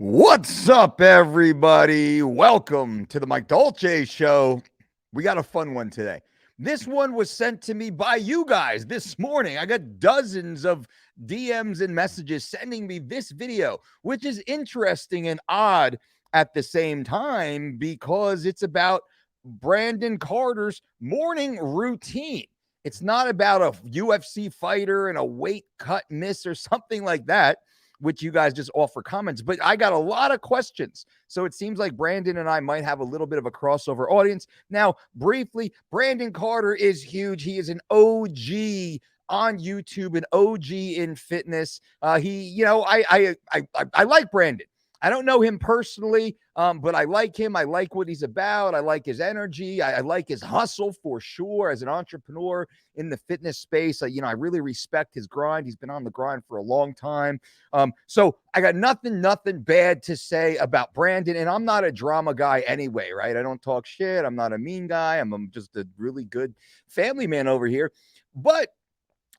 What's up, everybody? Welcome to the Mike Dolce Show. We got a fun one today. This one was sent to me by you guys this morning. I got dozens of DMs and messages sending me this video, which is interesting and odd at the same time because it's about Brandon Carter's morning routine. It's not about a UFC fighter and a weight cut miss or something like that, which you guys just offer comments. But I got a lot of questions. So it seems like Brandon and I might have a little bit of a crossover audience. Now, briefly, Brandon Carter is huge. He is an OG on YouTube, an OG in fitness. I like Brandon. I don't know him personally, but I like him. I like what he's about. I like his energy. I like his hustle for sure as an entrepreneur in the fitness space. I really respect his grind. He's been on the grind for a long time. So I got nothing bad to say about Brandon. And I'm not a drama guy anyway, right? I don't talk shit. I'm not a mean guy. I'm just a really good family man over here. But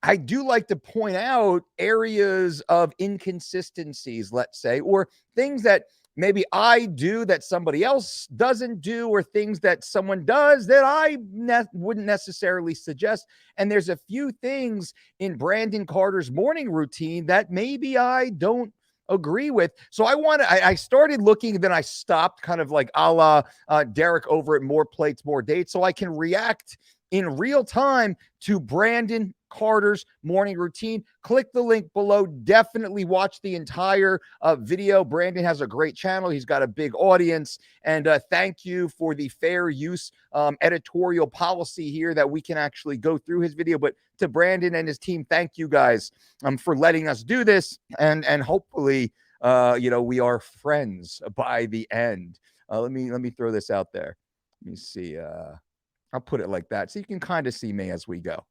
I do like to point out areas of inconsistencies, let's say, or things that maybe I do that somebody else doesn't do, or things that someone does that I wouldn't necessarily suggest. And there's a few things in Brandon Carter's morning routine that maybe I don't agree with. So I started looking, then I stopped, kind of like a la Derek over at More Plates, More Dates, so I can react in real time to Brandon Carter's morning routine. Click the link below. Definitely watch the entire video. Brandon has a great channel. He's got a big audience. And thank you for the fair use editorial policy here that we can actually go through his video. But to Brandon and his team, thank you guys for letting us do this. And hopefully, we are friends by the end. Let me throw this out there. Let me see. I'll put it like that so you can kind of see me as we go.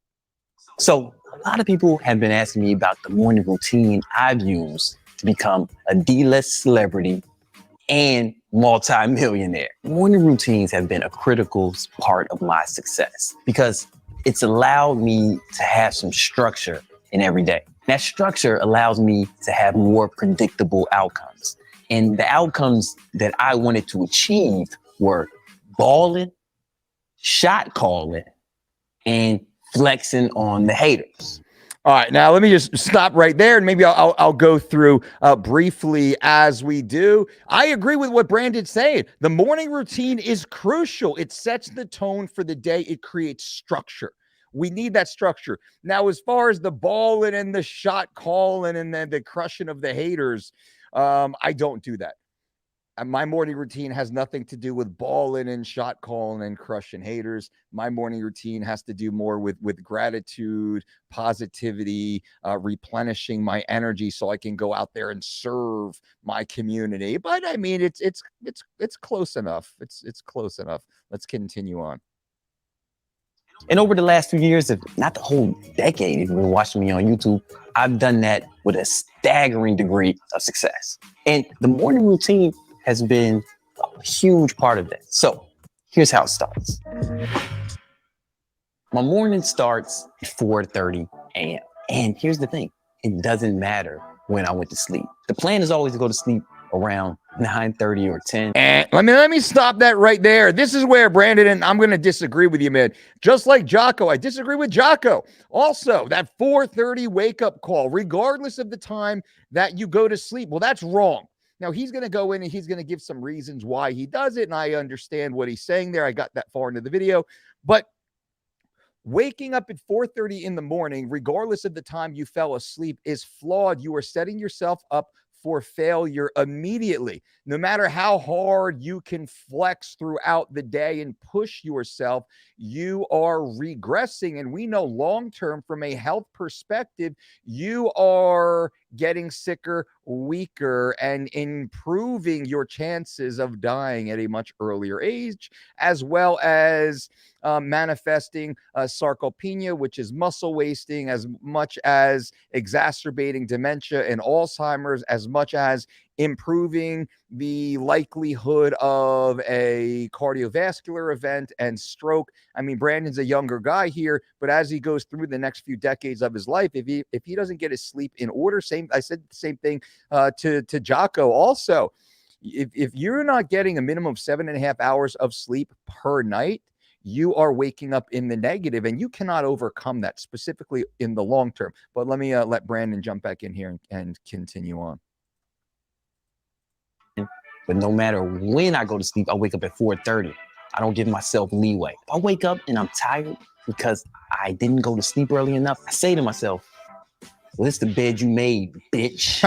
So a lot of people have been asking me about the morning routine I've used to become a D-list celebrity and multi-millionaire. Morning routines have been a critical part of my success because it's allowed me to have some structure in every day. That structure allows me to have more predictable outcomes. And the outcomes that I wanted to achieve were balling, shot calling, and flexing on the haters. All right, now let me just stop right there, and maybe I'll go through briefly as we do. I agree with what Brandon's saying. The morning routine is crucial. It sets the tone for the day. It creates structure. We need that structure. Now, as far as the balling and the shot calling and then the crushing of the haters, I don't do that. My morning routine has nothing to do with balling and shot calling and crushing haters. My morning routine has to do more with gratitude, positivity, replenishing my energy so I can go out there and serve my community. But I mean, it's close enough. It's close enough. Let's continue on. And over the last few years, if not the whole decade, if you've been watching me on YouTube, I've done that with a staggering degree of success. And the morning routine has been a huge part of that. So here's how it starts. My morning starts at 4:30 a.m. And here's the thing. It doesn't matter when I went to sleep. The plan is always to go to sleep around 9:30 or 10. And let me stop that right there. This is where Brandon, and I'm going to disagree with you, man. Just like Jocko, I disagree with Jocko. Also, that 4:30 wake-up call, regardless of the time that you go to sleep, well, that's wrong. Now, he's going to go in and he's going to give some reasons why he does it, and I understand what he's saying there. I got that far into the video. But waking up at 4:30 in the morning, regardless of the time you fell asleep, is flawed. You are setting yourself up for failure immediately. No matter how hard you can flex throughout the day and push yourself, you are regressing. And we know long-term from a health perspective, you are getting sicker, weaker, and improving your chances of dying at a much earlier age, as well as manifesting sarcopenia, which is muscle wasting, as much as exacerbating dementia and Alzheimer's, as much as improving the likelihood of a cardiovascular event and stroke. I mean, Brandon's a younger guy here, but as he goes through the next few decades of his life, if he doesn't get his sleep in order, I said the same thing to Jocko also. If you're not getting a minimum of 7.5 hours of sleep per night, you are waking up in the negative, and you cannot overcome that, specifically in the long term. But let me let Brandon jump back in here and continue on. But no matter when I go to sleep, I wake up at 4:30. I don't give myself leeway. If I wake up and I'm tired because I didn't go to sleep early enough, I say to myself, well, it's the bed you made, bitch.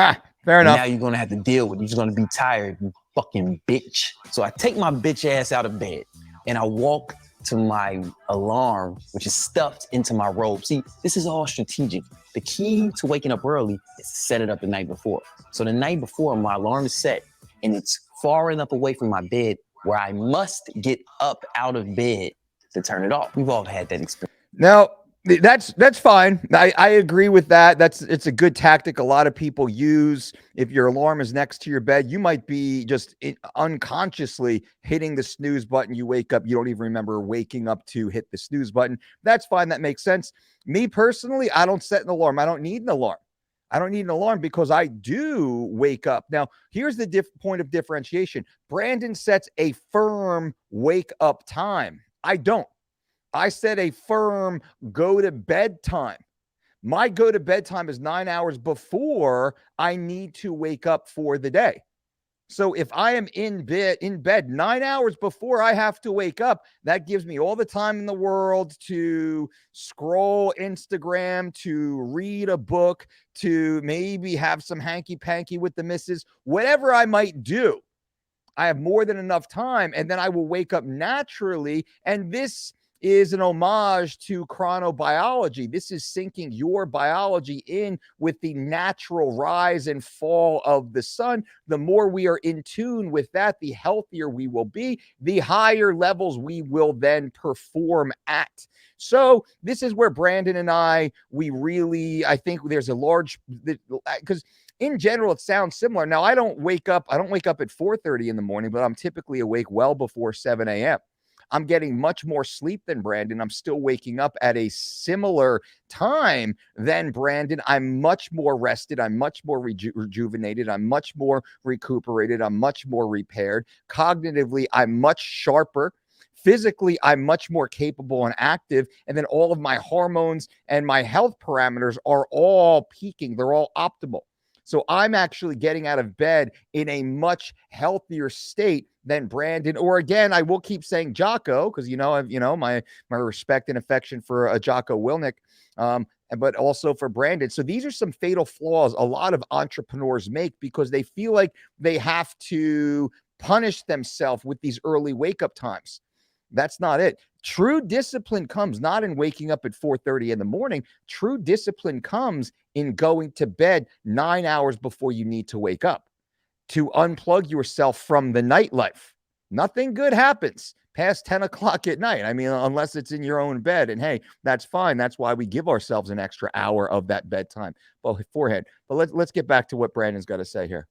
Fair enough. Now you're going to have to deal with it. You're just going to be tired, you fucking bitch. So I take my bitch ass out of bed and I walk to my alarm, which is stuffed into my robe. See, this is all strategic. The key to waking up early is to set it up the night before. So the night before, my alarm is set and it's far enough away from my bed where I must get up out of bed to turn it off. We've all had that experience. Now, that's fine. I agree with that. It's a good tactic a lot of people use. If your alarm is next to your bed, you might be just unconsciously hitting the snooze button. You wake up, you don't even remember waking up to hit the snooze button. That's fine. That makes sense. Me personally, I don't set an alarm. I don't need an alarm. I don't need an alarm because I do wake up. Now, here's the point of differentiation. Brandon sets a firm wake up time. I don't. I set a firm go to bed time. My go to bed time is 9 hours before I need to wake up for the day. So if I am in bed 9 hours before I have to wake up, that gives me all the time in the world to scroll Instagram, to read a book, to maybe have some hanky panky with the missus, whatever I might do. I have more than enough time, and then I will wake up naturally. And this is an homage to chronobiology. This is syncing your biology in with the natural rise and fall of the sun. The more we are in tune with that, the healthier we will be, the higher levels we will then perform at. So this is where Brandon and I think there's a large, because in general, it sounds similar. Now, I don't wake up at 4:30 in the morning, but I'm typically awake well before 7 a.m. I'm getting much more sleep than Brandon. I'm still waking up at a similar time than Brandon. I'm much more rested. I'm much more rejuvenated. I'm much more recuperated. I'm much more repaired. Cognitively, I'm much sharper. Physically, I'm much more capable and active. And then all of my hormones and my health parameters are all peaking. They're all optimal. So I'm actually getting out of bed in a much healthier state than Brandon, or again, I will keep saying Jocko, because my respect and affection for Jocko Willnick, but also for Brandon. So these are some fatal flaws a lot of entrepreneurs make because they feel like they have to punish themselves with these early wake-up times. That's not it. True discipline comes not in waking up at 4:30 in the morning. True discipline comes in going to bed 9 hours before you need to wake up, to unplug yourself from the nightlife. Nothing good happens past 10 o'clock at night. I mean, unless it's in your own bed. And hey, that's fine. That's why we give ourselves an extra hour of that bedtime beforehand. But let's get back to what Brandon's got to say here.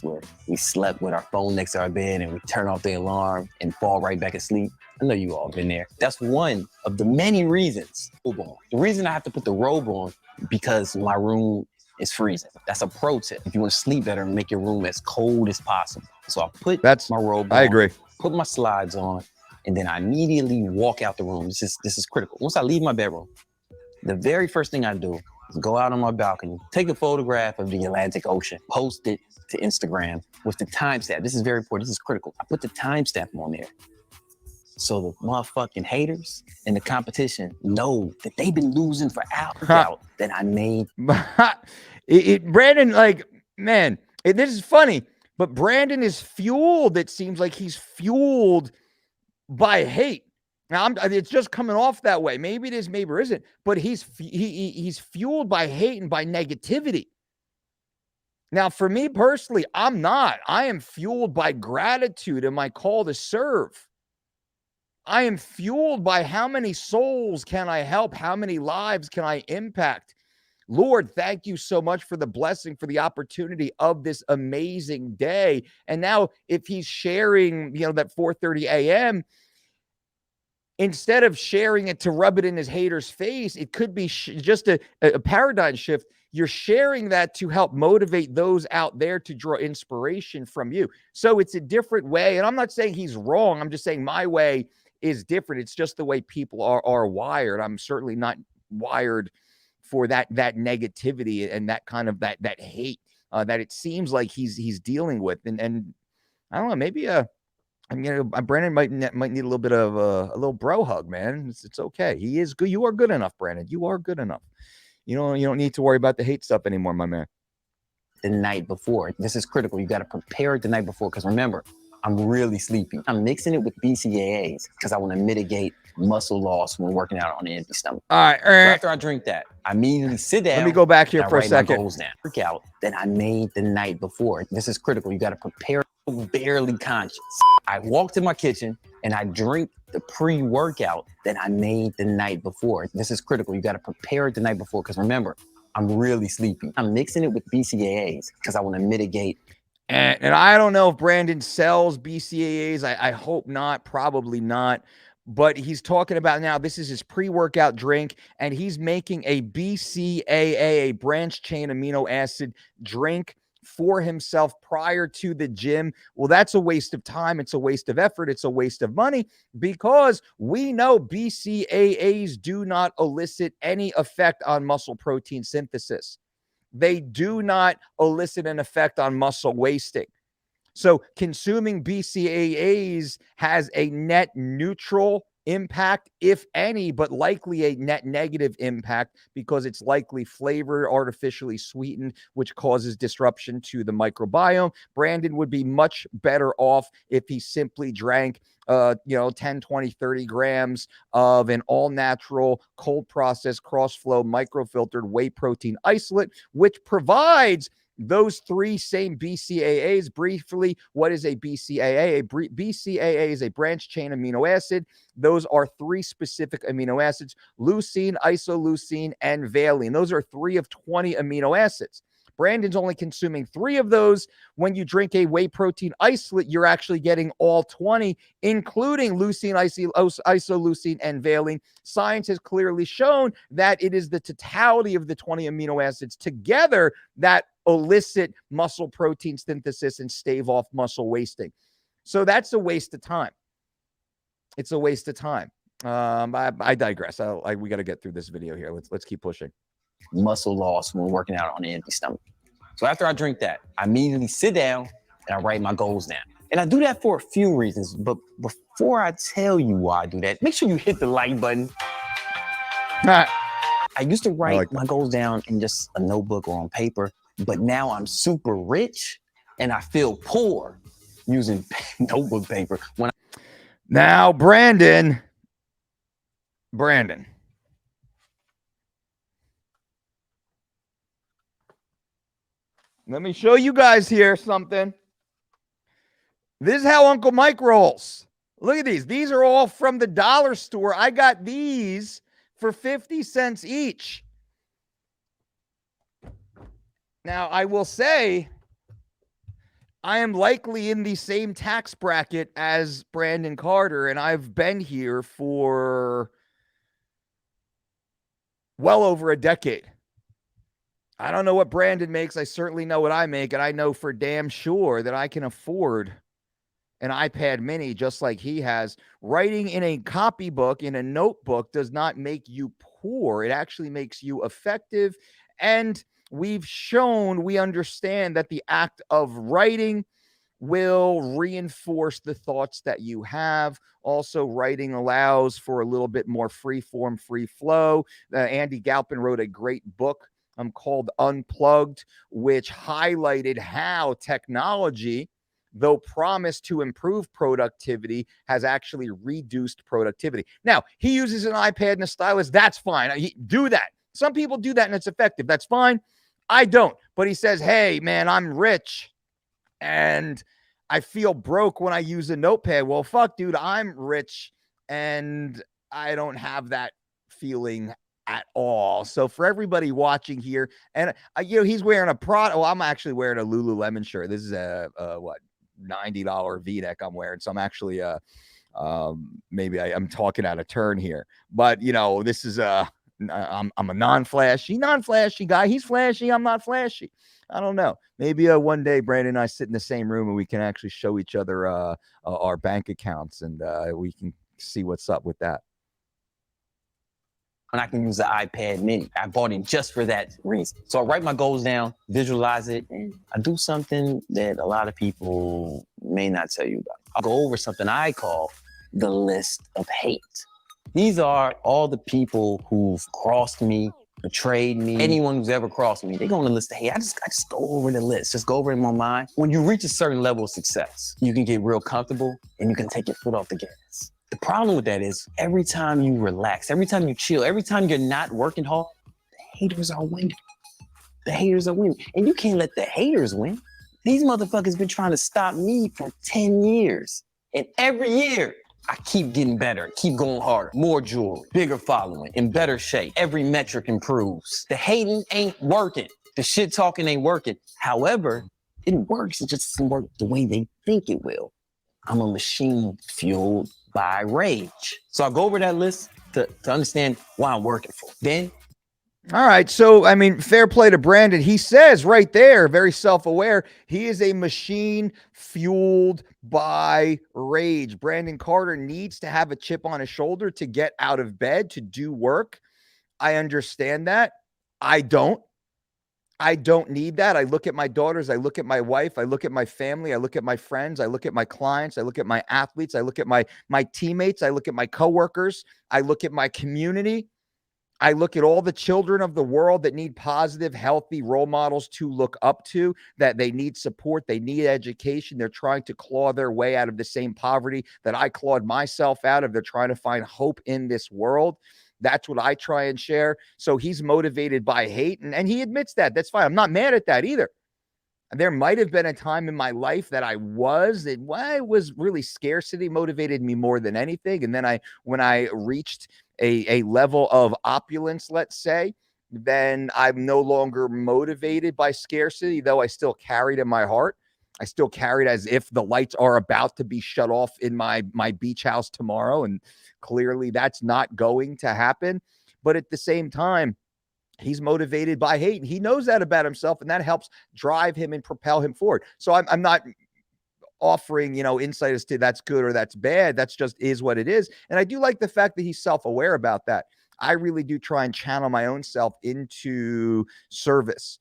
Where we slept with our phone next to our bed and we turn off the alarm and fall right back asleep. I know you all been there. That's one of the many reasons. The reason I have to put the robe on because my room is freezing. That's a pro tip. If you want to sleep better, make your room as cold as possible. So I put my robe on. I agree. Put my slides on, and then I immediately walk out the room. This is critical. Once I leave my bedroom, the very first thing I do is go out on my balcony, take a photograph of the Atlantic Ocean, post it to Instagram with the timestamp. This is very important. This is critical. I put the timestamp on there. So the motherfucking haters in the competition know that they've been losing for hours out that I made. Brandon, this is funny, but Brandon is fueled. It seems like he's fueled by hate. Now, it's just coming off that way. Maybe it is, maybe it isn't. But he's fueled by hate and by negativity. Now, for me personally, I'm not. I am fueled by gratitude and my call to serve. I am fueled by how many souls can I help? How many lives can I impact? Lord, thank you so much for the blessing, for the opportunity of this amazing day. And now if he's sharing, that 4:30 a.m., instead of sharing it to rub it in his hater's face, it could be just a paradigm shift. You're sharing that to help motivate those out there to draw inspiration from you. So it's a different way. And I'm not saying he's wrong. I'm just saying my way is different. It's just the way people are wired. I'm certainly not wired for that negativity and that kind of that hate that it seems like he's dealing with. And I don't know, maybe Brandon might need a little bit of a little bro hug, man. It's okay. He is good. You are good enough, Brandon. You are good enough. You don't need to worry about the hate stuff anymore, my man. The night before. This is critical. You got to prepare it the night before, because remember, I'm really sleepy. I'm mixing it with BCAAs because I want to mitigate muscle loss when working out on an empty stomach. All right. So after I drink that, I immediately sit down. Let me go back here for a second. Goals down. Workout that I made the night before. This is critical. You got to prepare. Barely conscious. I walk to my kitchen and I drink the pre-workout that I made the night before. This is critical. You got to prepare it the night before, because remember, I'm really sleepy. I'm mixing it with BCAAs because I want to mitigate. And I don't know if Brandon sells BCAAs. I hope not, probably not. But he's talking about now, this is his pre-workout drink, and he's making a BCAA, a branched chain amino acid drink for himself prior to the gym. Well, that's a waste of time. It's a waste of effort. It's a waste of money, because we know BCAAs do not elicit any effect on muscle protein synthesis. They do not elicit an effect on muscle wasting. So consuming BCAAs has a net neutral impact, if any, but likely a net negative impact, because it's likely flavored, artificially sweetened, which causes disruption to the microbiome. Brandon would be much better off if he simply drank 10, 20, 30 grams of an all-natural, cold-processed, cross-flow, microfiltered whey protein isolate, which provides those three same BCAAs. Briefly, what is a BCAA? BCAA is a branched chain amino acid. Those are three specific amino acids: leucine, isoleucine, and valine. Those are 3 of 20 amino acids. Brandon's only consuming 3 of those. When you drink a whey protein isolate, you're actually getting all 20, including leucine, isoleucine, and valine. Science has clearly shown that it is the totality of the 20 amino acids together that elicit muscle protein synthesis and stave off muscle wasting. So that's a waste of time. It's a waste of time. I digress. We got to get through this video here. Let's keep pushing. Muscle loss when working out on an empty stomach. So after I drink that, I immediately sit down and I write my goals down. And I do that for a few reasons. But before I tell you why I do that, make sure you hit the like button. I used to write my goals down in just a notebook or on paper, but now I'm super rich and I feel poor using notebook paper. Now, Brandon. Let me show you guys here something. This is how Uncle Mike rolls. Look at these. These are all from the dollar store. I got these for 50 cents each. Now, I will say, I am likely in the same tax bracket as Brandon Carter, and I've been here for well over a decade. I don't know what Brandon makes. I certainly know what I make, and I know for damn sure that I can afford an iPad mini just like he has. Writing in a copybook, in a notebook, does not make you poor. It actually makes you effective. And we've shown, we understand that the act of writing will reinforce the thoughts that you have. Also, writing allows for a little bit more free form, free flow. Andy Galpin wrote a great book called Unplugged, which highlighted how technology, though promised to improve productivity, has actually reduced productivity. Now, he uses an iPad and a stylus. That's fine. Do that. Some people do that and it's effective. That's fine. I don't. But he says, hey, man, I'm rich and I feel broke when I use a notepad. Well, fuck, dude, I'm rich and I don't have that feeling at all. So for everybody watching here, and he's wearing a Prada. Well, I'm actually wearing a Lululemon shirt. This is a what, $90 V-neck I'm wearing. So I'm actually maybe I'm talking out of turn here, but this is I'm a non-flashy guy. He's flashy. I'm not flashy. I don't know. Maybe one day Brandon and I sit in the same room and we can actually show each other our bank accounts, and we can see what's up with that. And I can use the iPad mini. I bought it just for that reason. So I write my goals down, visualize it, and I do something that a lot of people may not tell you about. I'll go over something I call the list of hate. These are all the people who've crossed me, betrayed me, anyone who's ever crossed me. They go on the list of hate. I just go over the list, just go over it in my mind. When you reach a certain level of success, you can get real comfortable and you can take your foot off the gas. The problem with that is every time you relax, every time you chill, every time you're not working hard, the haters are winning. The haters are winning. And you can't let the haters win. These motherfuckers been trying to stop me for 10 years. And every year, I keep getting better, keep going harder, more jewelry, bigger following, in better shape. Every metric improves. The hating ain't working. The shit talking ain't working. However, it works. It just doesn't work the way they think it will. I'm a machine fueled by rage. So I'll go over that list to understand why I'm working for. Then, all right. So, I mean, fair play to Brandon. He says right there, very self-aware, he is a machine fueled by rage. Brandon Carter needs to have a chip on his shoulder to get out of bed, to do work. I understand that. I don't need that. I look at my daughters. I look at my wife. I look at my family. I look at my friends. I look at my clients. I look at my athletes. I look at my teammates. I look at my coworkers. I look at my community. I look at all the children of the world that need positive, healthy role models to look up to, that they need support. They need education. They're trying to claw their way out of the same poverty that I clawed myself out of. They're trying to find hope in this world. That's what I try and share. So he's motivated by hate, and he admits that. That's fine. I'm not mad at that either. There might have been a time in my life that it was really scarcity motivated me more than anything. And then when I reached a level of opulence, let's say, then I'm no longer motivated by scarcity, though I still carry it in my heart. I still carry it as if the lights are about to be shut off in my beach house tomorrow. And clearly that's not going to happen. But at the same time, he's motivated by hate. He knows that about himself, and that helps drive him and propel him forward. So I'm not offering, insight as to that's good or that's bad. That's just is what it is. And I do like the fact that he's self-aware about that. I really do try and channel my own self into service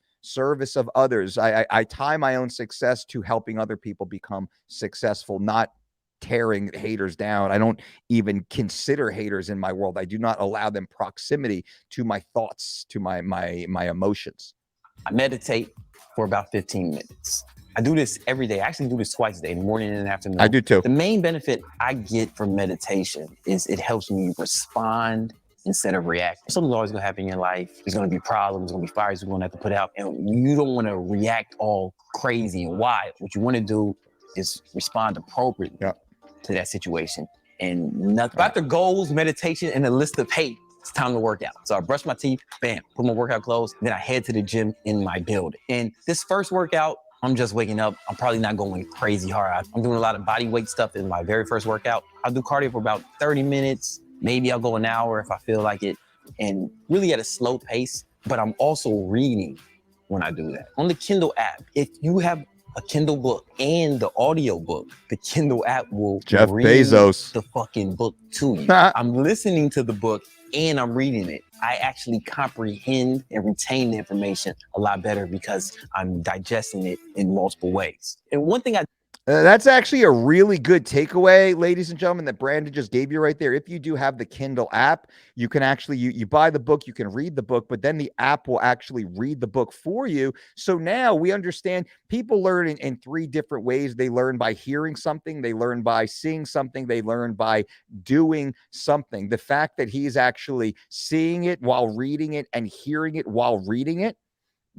of others. I tie my own success to helping other people become successful, not tearing haters down. I don't even consider haters in my world. I do not allow them proximity to my thoughts, to my emotions. I meditate for about 15 minutes. I do this every day. I actually do this twice a day, morning and afternoon. I do too. The main benefit I get from meditation is it helps me respond instead of react. Something's always gonna happen in your life. There's gonna be problems, there's gonna be fires you're gonna have to put out. And you don't wanna react all crazy and wild. What you wanna do is respond appropriately to that situation. And nothing about the goals, meditation, and a list of hate. It's time to work out. So I brush my teeth, bam, put my workout clothes, then I head to the gym in my building. And this first workout, I'm just waking up. I'm probably not going crazy hard. I'm doing a lot of body weight stuff in my very first workout. I'll do cardio for about 30 minutes. Maybe I'll go an hour if I feel like it, and really at a slow pace. But I'm also reading when I do that. On the Kindle app, if you have a Kindle book and the audio book, the Kindle app will Jeff read Bezos the fucking book to you. I'm listening to the book and I'm reading it. I actually comprehend and retain the information a lot better because I'm digesting it in multiple ways. And one thing that's actually a really good takeaway, ladies and gentlemen, that Brandon just gave you right there. If you do have the Kindle app, you can actually, you buy the book, you can read the book, but then the app will actually read the book for you. So now we understand people learn in 3 different ways. They learn by hearing something, they learn by seeing something, they learn by doing something. The fact that he's actually seeing it while reading it and hearing it while reading it,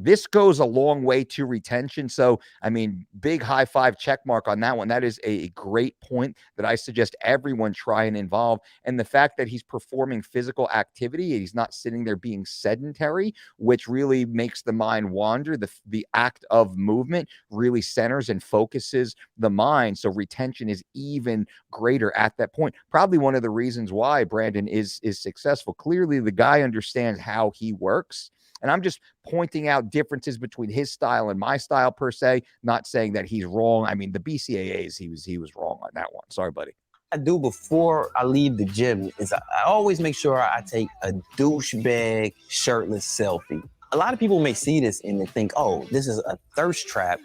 This goes a long way to retention. So, I mean, big high five check mark on that one. That is a great point that I suggest everyone try and involve. And the fact that he's performing physical activity, he's not sitting there being sedentary, which really makes the mind wander. The act of movement really centers and focuses the mind. So retention is even greater at that point. Probably one of the reasons why Brandon is successful. Clearly, the guy understands how he works. And I'm just pointing out differences between his style and my style per se, not saying that he's wrong. I mean, the BCAAs, he was wrong on that one. Sorry, buddy. I do before I leave the gym is I always make sure I take a douchebag shirtless selfie. A lot of people may see this and they think, oh, this is a thirst trap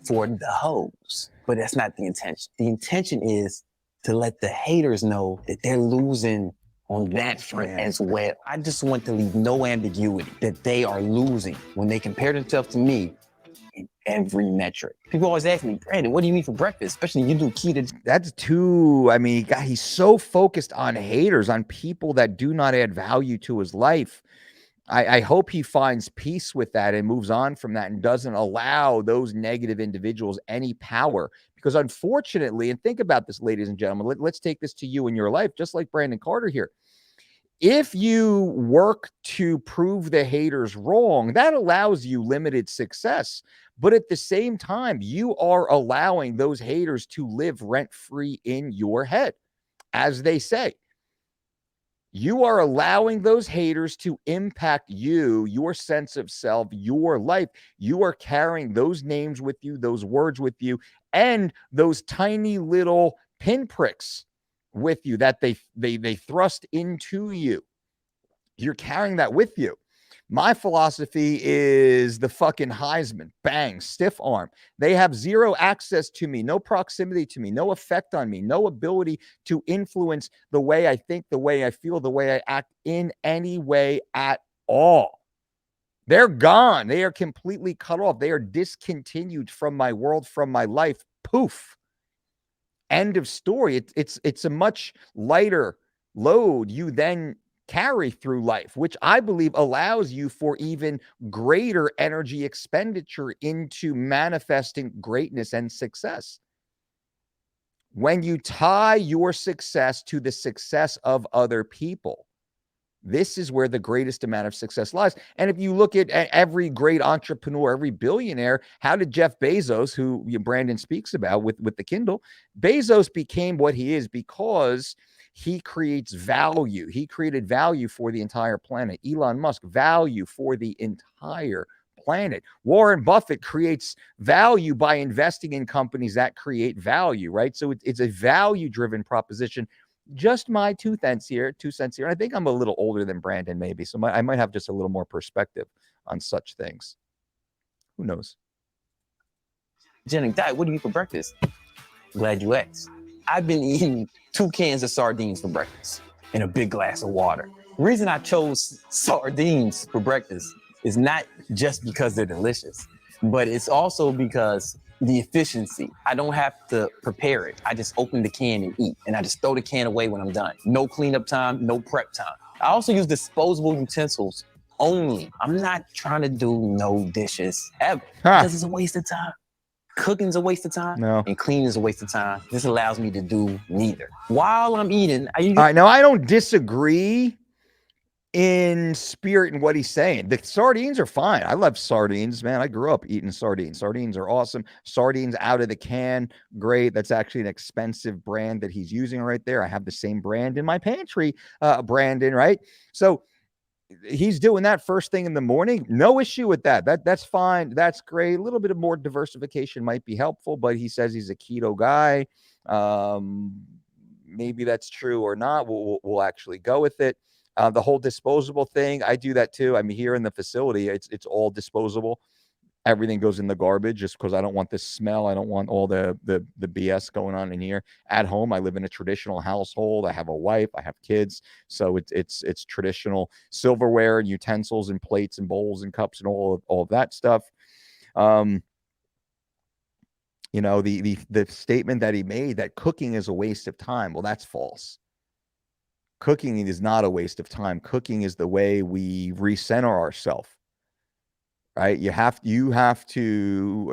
for the hoes. But that's not the intention. The intention is to let the haters know that they're losing on that front as well. I just want to leave no ambiguity that they are losing when they compare themselves to me in every metric. People always ask me, Brandon, what do you eat for breakfast? Especially you do keto. That's too, I mean, he's so focused on haters, on people that do not add value to his life. I hope he finds peace with that and moves on from that and doesn't allow those negative individuals any power. Because unfortunately, and think about this, ladies and gentlemen, let's take this to you in your life, just like Brandon Carter here. If you work to prove the haters wrong, that allows you limited success. But at the same time, you are allowing those haters to live rent-free in your head, as they say. You are allowing those haters to impact you, your sense of self, your life. You are carrying those names with you, those words with you, and those tiny little pinpricks with you that they thrust into you. You're carrying that with you. My philosophy is the fucking Heisman. Bang, stiff arm. They have zero access to me, no proximity to me, no effect on me, no ability to influence the way I think, the way I feel, the way I act in any way at all. They're gone. They are completely cut off. They are discontinued from my world, from my life. Poof. End of story. It's a much lighter load you then carry through life, which I believe allows you for even greater energy expenditure into manifesting greatness and success. When you tie your success to the success of other people, this is where the greatest amount of success lies. And if you look at every great entrepreneur, every billionaire, how did Jeff Bezos, who Brandon speaks about with the Kindle, Bezos became what he is because he creates value. He created value for the entire planet. Elon Musk, value for the entire planet. Warren Buffett creates value by investing in companies that create value, right? So it's a value-driven proposition. Just my 2 cents here. I think I'm a little older than Brandon, maybe. So I might have just a little more perspective on such things. Who knows? Jenny, Dad, what do you eat for breakfast? Glad you asked. I've been eating 2 cans of sardines for breakfast and a big glass of water. The reason I chose sardines for breakfast is not just because they're delicious, but it's also because the efficiency. I don't have to prepare it. I just open the can and eat, and I just throw the can away when I'm done. No cleanup time, no prep time. I also use disposable utensils only. I'm not trying to do no dishes ever because it's a waste of time. Cooking's a waste of time, and cleaning is a waste of time. This allows me to do neither. While I'm eating, all right, now I don't disagree in spirit and what he's saying. The sardines are fine. I love sardines, man. I grew up eating sardines. Sardines are awesome. Sardines out of the can, great. That's actually an expensive brand that he's using right there. I have the same brand in my pantry, Brandon, right? So he's doing that first thing in the morning. No issue with that. That's fine. That's great. A little bit of more diversification might be helpful, but he says he's a keto guy. Maybe that's true or not. We'll actually go with it. The whole disposable thing, I do that too. I mean, here in the facility, it's all disposable. Everything goes in the garbage just because I don't want this smell. I don't want all the BS going on in here. At home, I live in a traditional household. I have a wife. I have kids. So it's traditional silverware and utensils and plates and bowls and cups and all of that stuff. You know, the statement that he made that cooking is a waste of time. Well, that's false. Cooking is not a waste of time. Cooking is the way we recenter ourselves. right? You have to,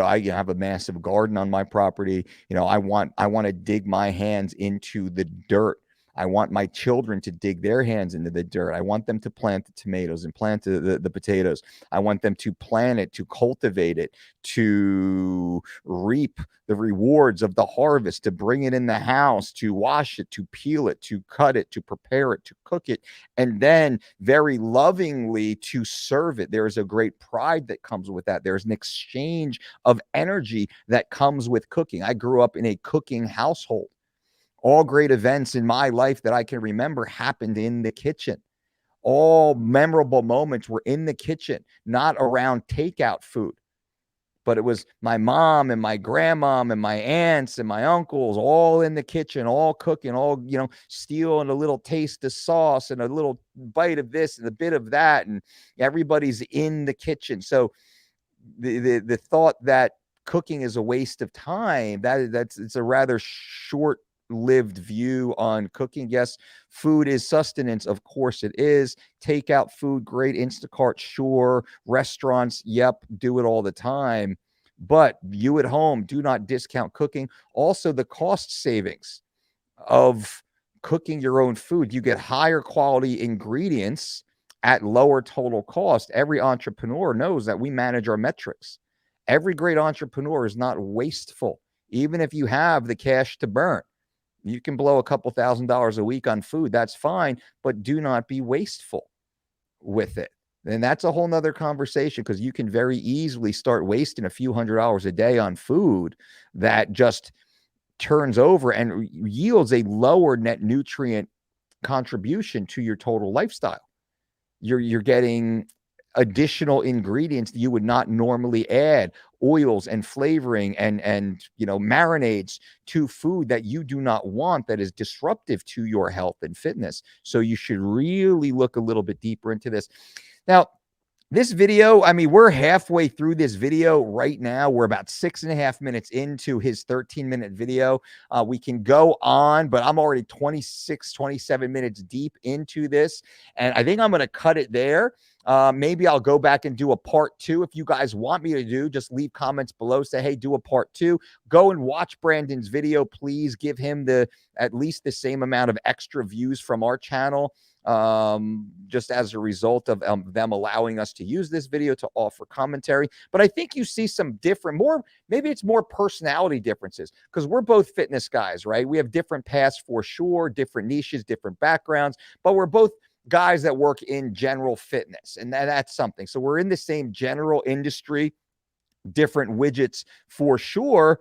I have a massive garden on my property. I want to dig my hands into the dirt. I want my children to dig their hands into the dirt. I want them to plant the tomatoes and plant the potatoes. I want them to plant it, to cultivate it, to reap the rewards of the harvest, to bring it in the house, to wash it, to peel it, to cut it, to prepare it, to cook it, and then very lovingly to serve it. There is a great pride that comes with that. There's an exchange of energy that comes with cooking. I grew up in a cooking household. All great events in my life that I can remember happened in the kitchen. All memorable moments were in the kitchen, not around takeout food. But it was my mom and my grandmom and my aunts and my uncles all in the kitchen, all cooking, all, stealing a little taste of sauce and a little bite of this and a bit of that. And everybody's in the kitchen. So the thought that cooking is a waste of time, it's a rather short-lived view on cooking. Yes, food is sustenance. Of course it is. Takeout food, great. Instacart, sure. Restaurants, yep, do it all the time. But you at home, do not discount cooking. Also, the cost savings of cooking your own food. You get higher quality ingredients at lower total cost. Every entrepreneur knows that we manage our metrics. Every great entrepreneur is not wasteful. Even if you have the cash to burn, you can blow a couple $1,000s a week on food. That's fine, but do not be wasteful with it. And that's a whole nother conversation, because you can very easily start wasting a few $100s a day on food that just turns over and yields a lower net nutrient contribution to your total lifestyle. You're getting additional ingredients that you would not normally add, oils and flavoring and marinades to food that you do not want, that is disruptive to your health and fitness. So you should really look a little bit deeper into this. Now, this video, we're halfway through this video right now. We're about 6.5 minutes into his 13-minute video. We can go on, but I'm already 26, 27 minutes deep into this, and I think I'm going to cut it there. Maybe I'll go back and do a part 2. If you guys want me to do, just leave comments below. Say, hey, do a part 2. Go and watch Brandon's video. Please give him at least the same amount of extra views from our channel, just as a result of them allowing us to use this video to offer commentary. But I think you see some maybe it's more personality differences, because we're both fitness guys, right? We have different paths for sure, different niches, different backgrounds, but we're both guys that work in general fitness, and that's something. So we're in the same general industry, different widgets for sure.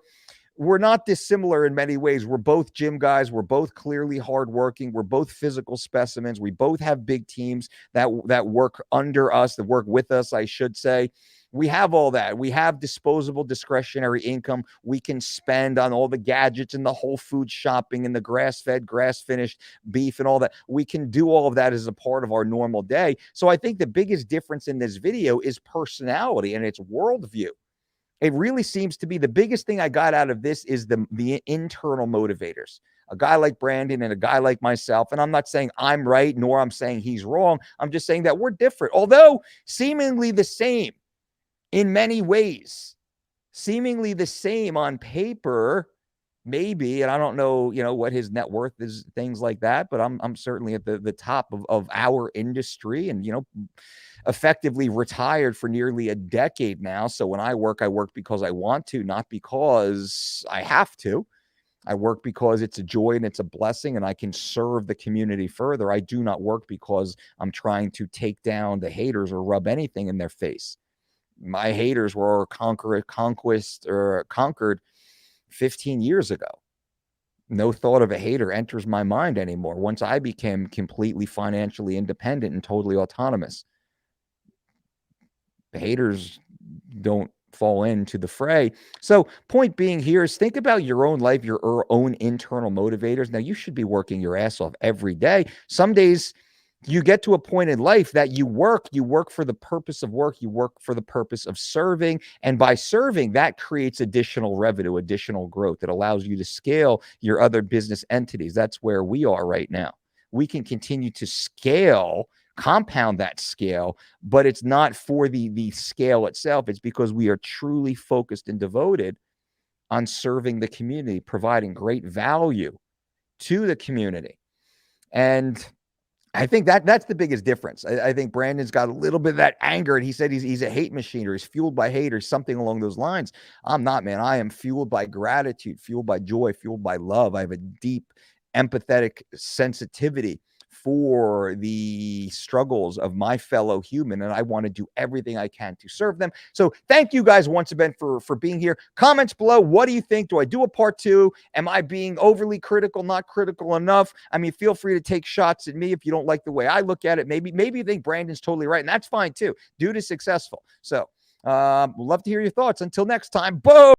We're not dissimilar in many ways. We're both gym guys. We're both clearly hardworking. We're both physical specimens. We both have big teams that work under us, that work with us, I should say. We have all that. We have disposable discretionary income we can spend on all the gadgets and the whole food shopping and the grass-fed, grass-finished beef and all that. We can do all of that as a part of our normal day. So I think the biggest difference in this video is personality and its worldview. It really seems to be the biggest thing I got out of this is the internal motivators. A guy like Brandon and a guy like myself, and I'm not saying I'm right, nor I'm saying he's wrong. I'm just saying that we're different, although seemingly the same in many ways. Seemingly the same on paper, maybe, and I don't know, what his net worth is, things like that, but I'm certainly at the top of our industry, and effectively retired for nearly a decade now. So when I work because I want to, not because I have to. I work because it's a joy and it's a blessing, and I can serve the community further. I do not work because I'm trying to take down the haters or rub anything in their face. My haters were conquered 15 years ago. No thought of a hater enters my mind anymore once I became completely financially independent and totally autonomous. The haters don't fall into the fray. So point being here is, think about your own life, your own internal motivators. Now, you should be working your ass off every day. Some days you get to a point in life that you work for the purpose of work, you work for the purpose of serving, and by serving, that creates additional revenue, additional growth. It allows you to scale your other business entities. That's where we are right now. We can continue to scale compound that scale, but it's not for the scale itself. It's because we are truly focused and devoted on serving the community, providing great value to the community. And I think that's the biggest difference. I think Brandon's got a little bit of that anger, and he said he's a hate machine, or he's fueled by hate, or something along those lines. I'm not, man. I am fueled by gratitude, fueled by joy, fueled by love. I have a deep empathetic sensitivity for the struggles of my fellow human, and I want to do everything I can to serve them. So thank you guys once again for being here. Comments below. What do you think? Do I do a part 2? Am I being overly critical, not critical enough? I mean, feel free to take shots at me if you don't like the way I look at it. Maybe you think Brandon's totally right, and that's fine too. Dude is successful. So we'd love to hear your thoughts. Until next time, boom.